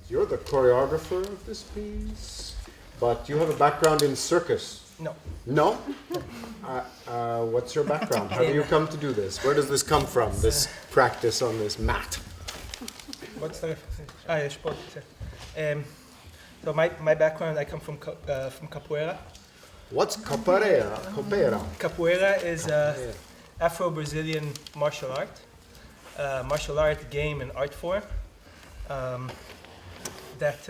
You're the choreographer of this piece, but you have a background in circus. No. No? What's your background? How do you come to do this? Where does this come from, this practice on this mat? What's the... sport. So my background, I come from capoeira. What's capoeira? Capoeira is Afro-Brazilian martial art game and art form that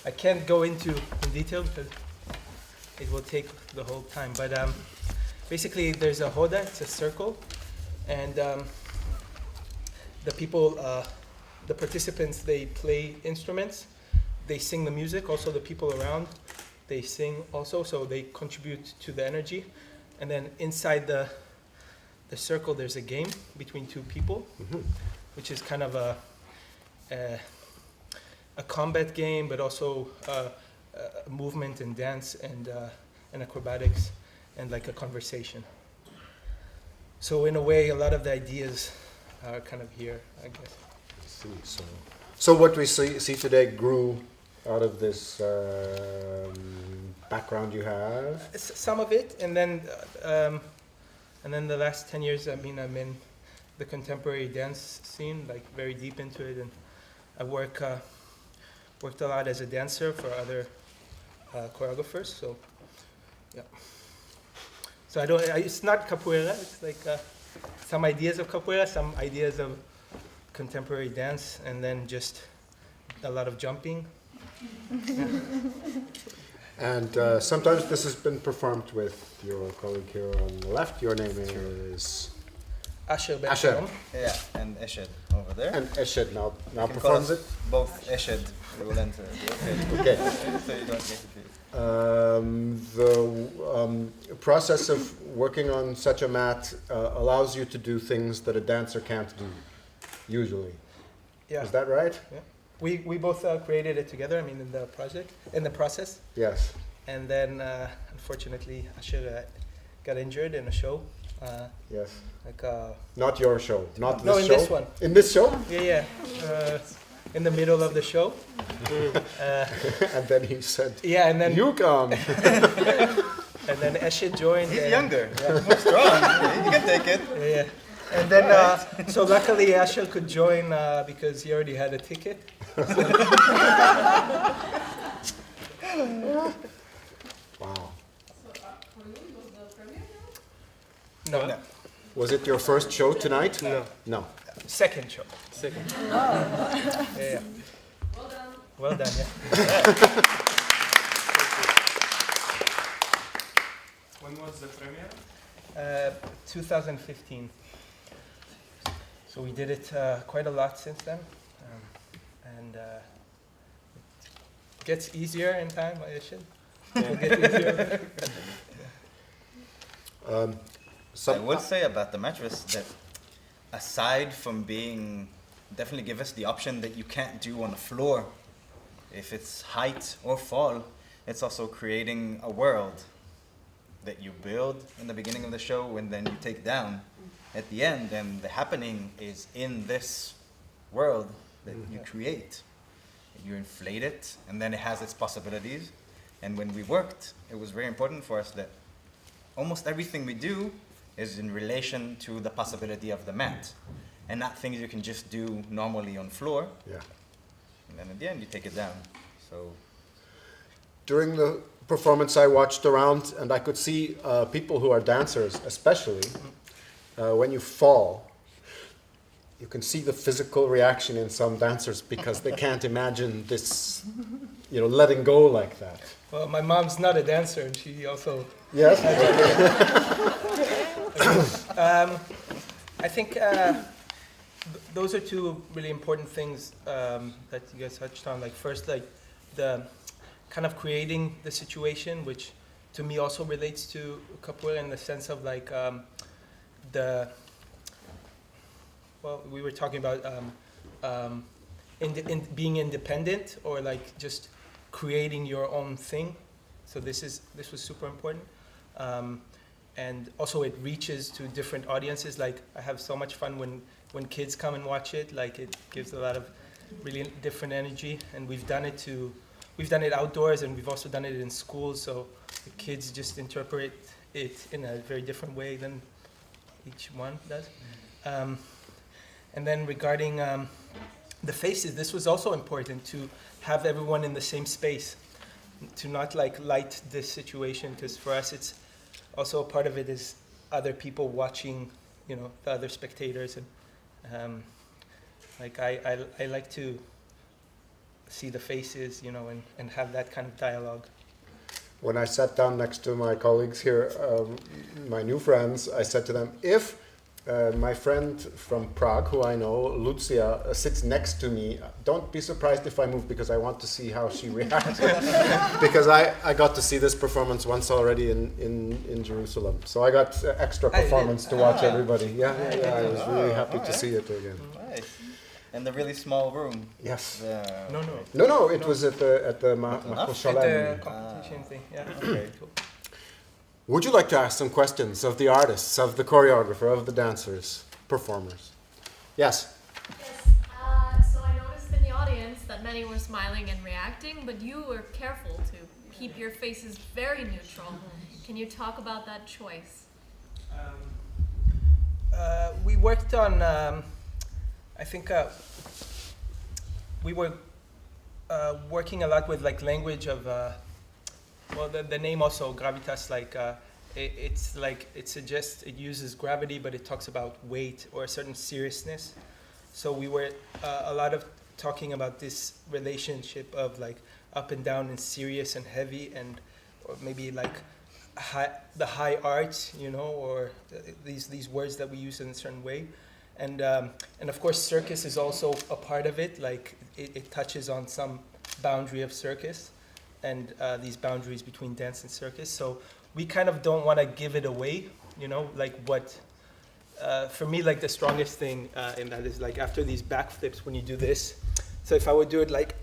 I can't go into in detail because it will take the whole time. But basically, there's a roda, it's a circle, and the people, the participants, they play instruments, they sing the music. Also, the people around, they sing also, so they contribute to the energy. And then inside the circle, there's a game between two people, which is kind of a combat game, but also movement and dance and acrobatics and like a conversation. So in a way, a lot of the ideas are kind of here, I guess. I see. So what we see today grew out of this background you have? Some of it, and then the last 10 years, I mean, I'm in the contemporary dance scene, like very deep into it, and I worked a lot as a dancer for other choreographers. So, yeah. So it's not capoeira. It's like some ideas of capoeira, some ideas of contemporary dance, and then just a lot of jumping. Yeah. And sometimes this has been performed with your colleague here on the left. Your name is Asher. Yeah, and Eshed over there. And Eshed now You performs can it. call us both Eshed. We will enter. Okay. So you don't get confused. The process of working on such a mat allows you to do things that a dancer can't do usually. Yeah. Is that right? Yeah. We both created it together. I mean, in the process. Yes. And then, unfortunately, Asher got injured in a show. Yes. Like Not your show. Not no, this in show. this one. In this show. Yeah. In the middle of the show. And then he said, Yeah, and then "You come." and then Eshed joined. He's and, younger. Yeah, more strong. You can take it. Yeah. And then, so luckily Asher could join because he already had a ticket. Wow. No. Was it your first show tonight? No. No. Second show. Second. Yeah. Well done, yeah. When was the premiere? 2015. So we did it quite a lot since then. And it gets easier in time, I should. It'll get easier. I will say about the mattress that aside from being, definitely give us the option that you can't do on the floor, if it's height or fall, it's also creating a world that you build in the beginning of the show and then you take down at the end, and the happening is in this world that you create. You inflate it, and then it has its possibilities. And when we worked, it was very important for us that almost everything we do is in relation to the possibility of the mat, and not things you can just do normally on floor. Yeah. And then at the end, you take it down. So During the performance, I watched around, and I could see people who are dancers, especially when you fall. You can see the physical reaction in some dancers because they can't imagine this, letting go like that. Well, my mom's not a dancer, and she also. Yes. I think those are two really important things that you guys touched on. Like first, like the kind of creating the situation, which to me also relates to capoeira in the sense of like we were talking about being independent or like just creating your own thing. So this was super important. And also it reaches to different audiences. Like I have so much fun when kids come and watch it. Like it gives a lot of really different energy, and we've done it outdoors, and we've also done it in schools, so the kids just interpret it in a very different way than each one does. And then regarding the faces, this was also important to have everyone in the same space, to not like light this situation, because for us it's also a part of it is other people watching, you know, the other spectators, and like I like to see the faces, you know, and have that kind of dialogue. When I sat down next to my colleagues here, my new friends, I said to them, if my friend from Prague, who I know, Lucia, sits next to me, don't be surprised if I move, because I want to see how she reacts. Because I got to see this performance once already in Jerusalem. So I got extra performance to watch everybody. Yeah, I was really happy to see it again. Nice. In the really small room. Yes. No, it was at the enough. Shalem. the competition thing, yeah. Okay. Cool. Would you like to ask some questions of the artists, of the choreographer, of the dancers, performers? Yes? Yes, so I noticed in the audience that many were smiling and reacting, but you were careful to keep your faces very neutral. Can you talk about that choice? We worked on, I think we were working a lot with like language of, well, the name also, gravitas, like it's like it suggests it uses gravity, but it talks about weight or a certain seriousness. So we were a lot of talking about this relationship of like up and down and serious and heavy, and or maybe like the high arts, you know, or these words that we use in a certain way. And of course circus is also a part of it, like it touches on some boundary of circus and these boundaries between dance and circus. So we kind of don't want to give it away, you know, like what, for me, like the strongest thing in that is like after these backflips when you do this. So if I would do it like,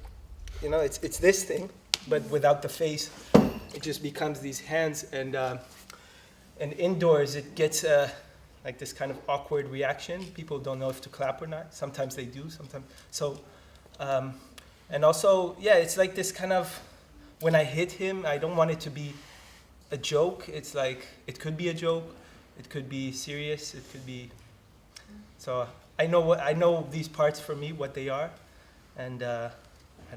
you know, it's this thing, but without the face, it just becomes these hands, and indoors it gets like this kind of awkward reaction. People don't know if to clap or not. Sometimes they do, sometimes. So, and also, yeah, it's like this kind of, when I hit him, I don't want it to be a joke. It's like, it could be a joke, it could be serious, it could be, so I know these parts for me, what they are, and I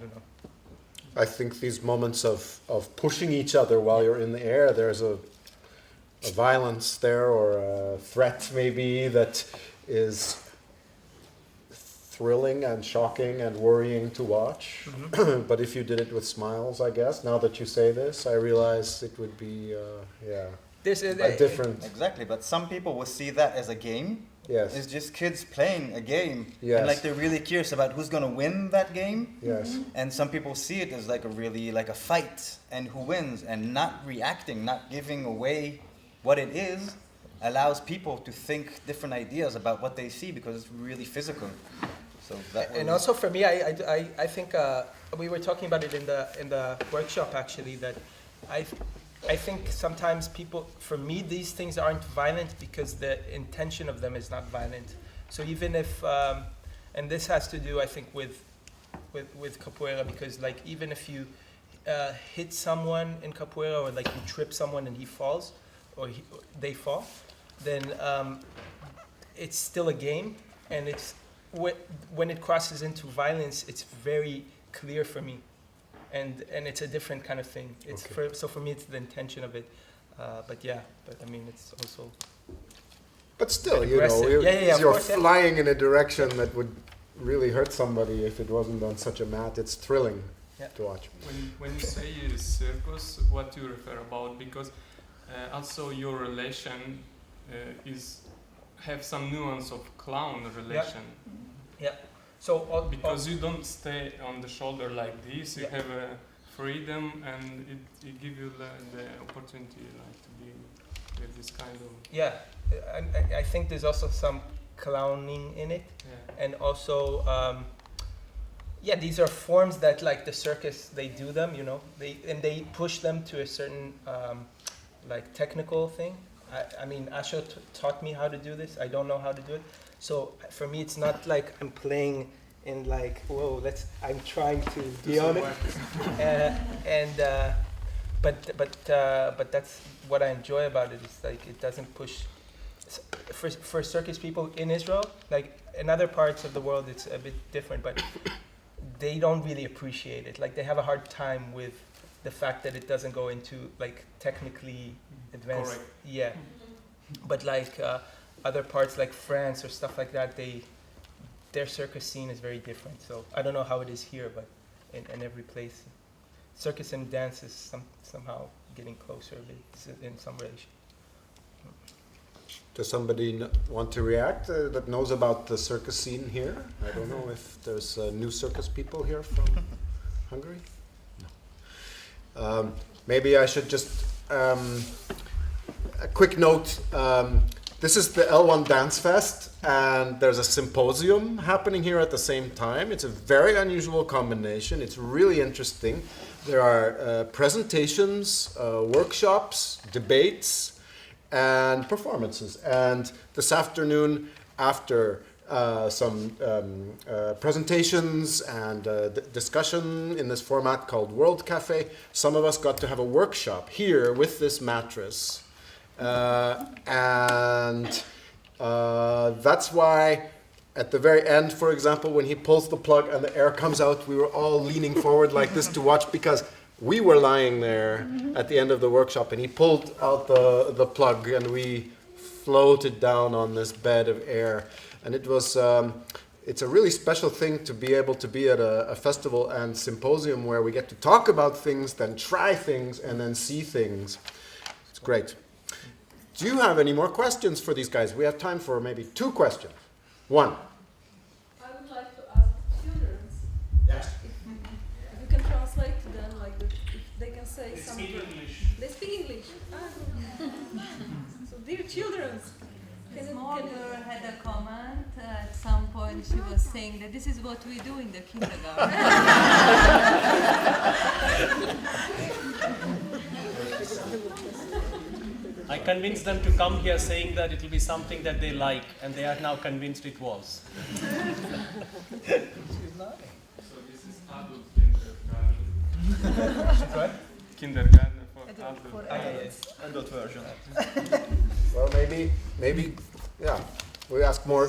don't know. I think these moments of pushing each other while you're in the air, there's a violence there, or a threat maybe, that is thrilling and shocking and worrying to watch. Mm-hmm. But if you did it with smiles, I guess, now that you say this, I realize it would be, This is a different... Exactly, but some people will see that as a game. Yes. It's just kids playing a game. Yes. And like they're really curious about who's gonna win that game. Yes. And some people see it as like a fight, and who wins, and not reacting, not giving away what it is, allows people to think different ideas about what they see, because it's really physical. So that and also for me, I think we were talking about it in the workshop actually, that I think sometimes people, for me, these things aren't violent because the intention of them is not violent. So even if, and this has to do, I think, with capoeira, because like even if you hit someone in capoeira, or like you trip someone and he falls, or they fall, then it's still a game, and it's when it crosses into violence, it's very clear for me. And it's a different kind of thing. It's okay. So for me, it's the intention of it. But I mean, it's also. But still, you know, you're flying in a direction that would really hurt somebody if it wasn't on such a mat. It's thrilling to watch. When you say circus, what do you refer about? Because also your relation have some nuance of clown relation. Yeah. So because you don't stay on the shoulder like this, you have a freedom, and it gives you the opportunity, like, to be with this kind of. Yeah, I think there's also some clowning in it, and also these are forms that, like the circus, they do them, you know, they push them to a certain like technical thing. I mean, Asho taught me how to do this. I don't know how to do it. So for me, it's not like I'm playing in like, whoa, I'm trying to be on it. But that's what I enjoy about it. It's like it doesn't push. For circus people in Israel, like in other parts of the world, it's a bit different, but they don't really appreciate it. Like they have a hard time with the fact that it doesn't go into like technically advanced. Correct. Yeah, but like other parts like France or stuff like that, their circus scene is very different. So I don't know how it is here, but in every place, circus and dance is somehow getting closer a bit in some relation. Does somebody want to react that knows about the circus scene here? I don't know if there's new circus people here from Hungary. No. Maybe I should just a quick note. This is the L1danceFest, and there's a symposium happening here at the same time. It's a very unusual combination. It's really interesting. There are presentations, workshops, debates, and performances. And this afternoon, after some presentations and discussion in this format called World Cafe, some of us got to have a workshop here with this mattress. And that's why at the very end, for example, when he pulls the plug and the air comes out, we were all leaning forward like this to watch, because we were lying there at the end of the workshop, and he pulled out the plug, and we floated down on this bed of air. And it was, it's a really special thing to be able to be at a festival and symposium where we get to talk about things, then try things, and then see things. It's great. Do you have any more questions for these guys? We have time for maybe 2 questions. 1. I would like to ask children's. Yes. If you can translate to them, like if they can say something. Speak English. They speak English. So dear children's, His mother had a comment at some point. She was saying that this is what we do in the kindergarten. I convinced them to come here saying that it will be something that they like, and they are now convinced it was. So this is adult kindergarten. What? Kindergarten for adults. Adult version. Well, maybe, yeah. We ask more.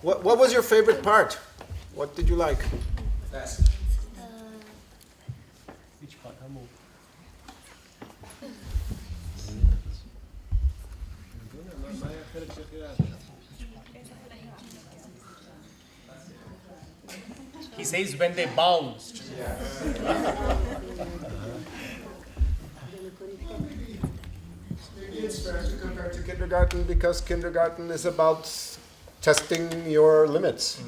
What was your favorite part? What did you like? Which part? I'll move. He says when they bounced. Maybe it's fair to compare to kindergarten, because kindergarten is about testing your limits.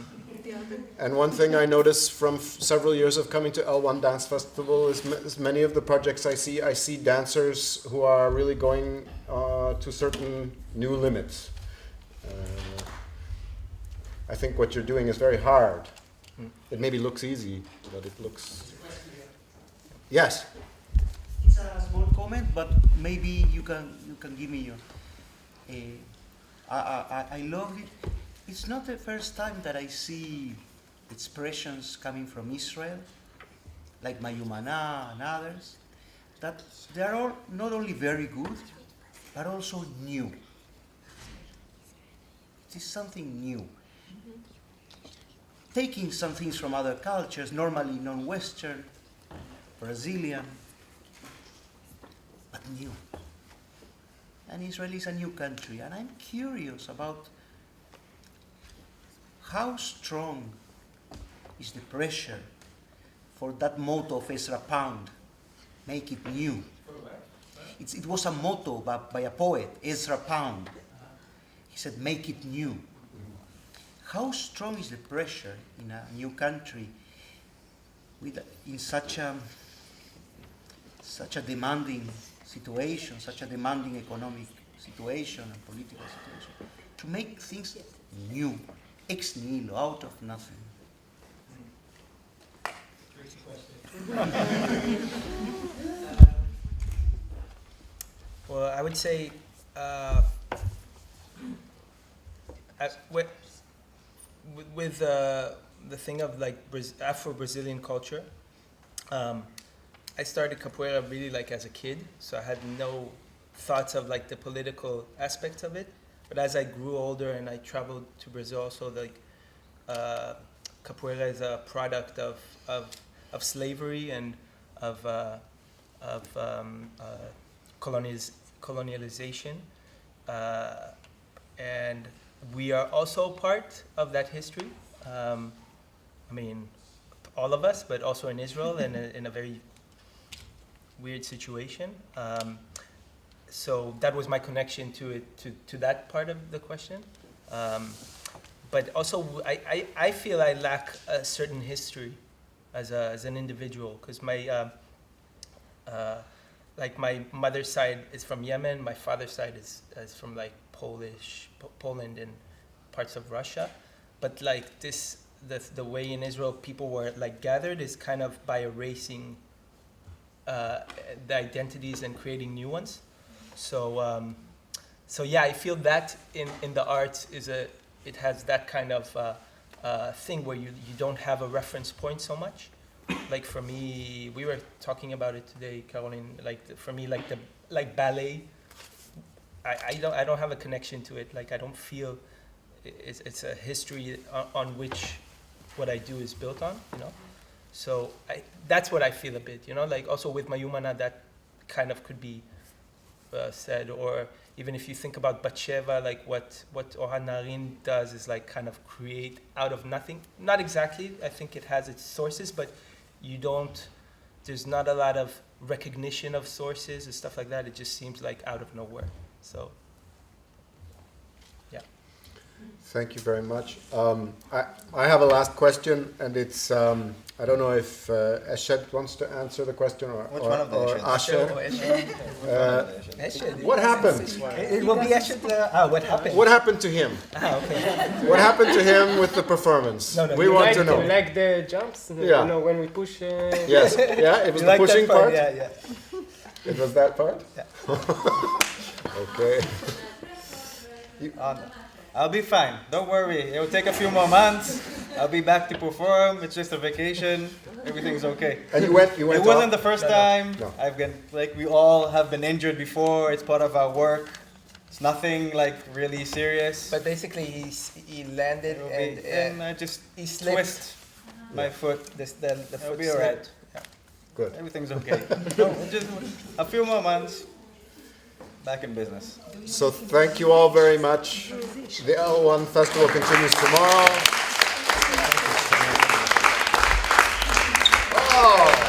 And one thing I notice from several years of coming to L1 Dance Festival is many of the projects I see dancers who are really going to certain new limits. I think what you're doing is very hard. It maybe looks easy, but it looks... Yes? It's a small comment, but maybe you can give me your... I love it. It's not the first time that I see expressions coming from Israel, like Mayumana and others, that they are all not only very good, but also new. It is something new. Taking some things from other cultures, normally non-Western, Brazilian, but new. And Israel is a new country, and I'm curious about how strong is the pressure for that motto of Ezra Pound, make it new. It was a motto by a poet, Ezra Pound. He said, make it new. How strong is the pressure in a new country in such a demanding situation, such a demanding economic situation and political situation, to make things new, ex nihilo, out of nothing? Well, I would say with the thing of like Afro-Brazilian culture. I started capoeira really like as a kid, so I had no thoughts of like the political aspects of it. But as I grew older and I traveled to Brazil, also like capoeira is a product of slavery and of colonialization, and we are also part of that history. I mean, all of us, but also in Israel, in a very weird situation. So that was my connection to it, to that part of the question. But also, I feel I lack a certain history as an individual, because my like my mother's side is from Yemen, my father's side is from like Poland and parts of Russia, but like the way in Israel people were like gathered is kind of by erasing the identities and creating new ones. So yeah, I feel that in the arts it has that kind of thing where you don't have a reference point so much. Like for me, we were talking about it today, Caroline. Like for me, like ballet, I don't have a connection to it. Like I don't feel it's a history on which what I do is built on. You know, so that's what I feel a bit. You know, like also with Mayumana, that kind of could be said, or even if you think about Batsheva, like what Ohanarin does is like kind of create out of nothing. Not exactly. I think it has its sources, but there's not a lot of recognition of sources and stuff like that. It just seems like out of nowhere. So, yeah. Thank you very much. I have a last question, and it's I don't know if Eshed wants to answer the question or Which one of the Asher. Eshed. What happened? It will be Eshed. What happened? What happened to him? Okay. What happened to him with the performance? No, we want to know. You like the jumps? Yeah. You know, when we push. Yes. Yeah. It was You the like that pushing part. Yeah. It was that part. Yeah. Okay. I'll be fine. Don't worry. It will take a few more months. I'll be back to perform. It's just a vacation. Everything's okay. And you went. It wasn't the first time. No. I've been we all have been injured before. It's part of our work. It's nothing like really serious. But basically, he landed and I just he slipped twist my foot. the It'll foot be alright. slipped. Yeah. Good. Everything's okay. No, just a few more months. Back in business. So thank you all very much. The L1 Festival continues tomorrow. Oh.